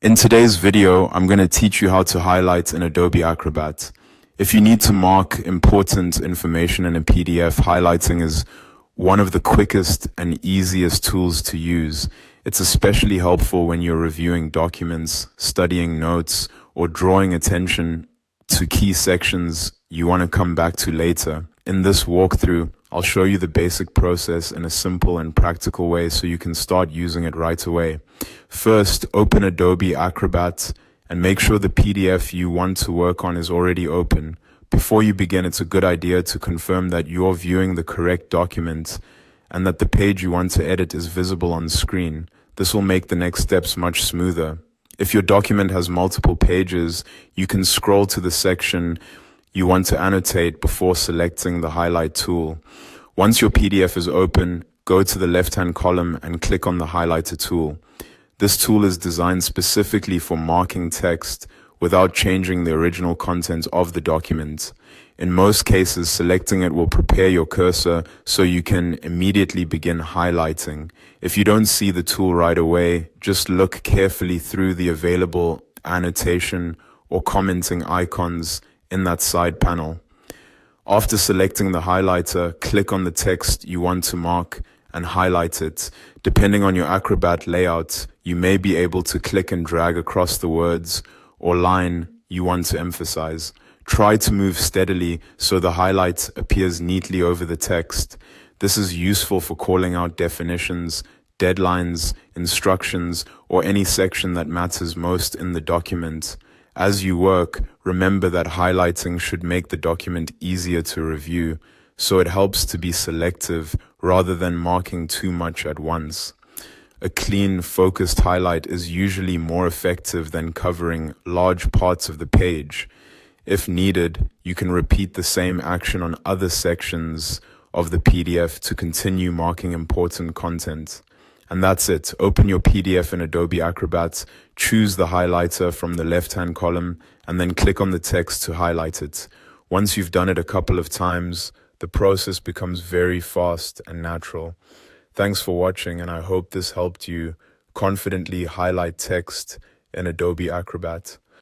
In today's video, I'm going to teach you how to highlight in Adobe Acrobat. If you need to mark important information in a PDF, highlighting is one of the quickest and easiest tools to use. It's especially helpful when you're reviewing documents, studying notes, or drawing attention to key sections you want to come back to later. In this walkthrough, I'll show you the basic process in a simple and practical way so you can start using it right away. First, open Adobe Acrobat and make sure the PDF you want to work on is already open. Before you begin, it's a good idea to confirm that you're viewing the correct document and that the page you want to edit is visible on screen. This will make the next steps much smoother. If your document has multiple pages, you can scroll to the section you want to annotate before selecting the highlight tool. Once your PDF is open, go to the left-hand column and click on the highlighter tool. This tool is designed specifically for marking text without changing the original content of the document. In most cases, selecting it will prepare your cursor so you can immediately begin highlighting. If you don't see the tool right away, just look carefully through the available annotation or commenting icons in that side panel. After selecting the highlighter, click on the text you want to mark and highlight it. Depending on your Acrobat layout, you may be able to click and drag across the words or line you want to emphasize. Try to move steadily so the highlight appears neatly over the text. This is useful for calling out definitions, deadlines, instructions, or any section that matters most in the document. As you work, remember that highlighting should make the document easier to review, so it helps to be selective rather than marking too much at once. A clean, focused highlight is usually more effective than covering large parts of the page. If needed, you can repeat the same action on other sections of the PDF to continue marking important content. And that's it. Open your PDF in Adobe Acrobat, choose the highlighter from the left-hand column, and then click on the text to highlight it. Once you've done it a couple of times, the process becomes very fast and natural. Thanks for watching, and I hope this helped you confidently highlight text in Adobe Acrobat.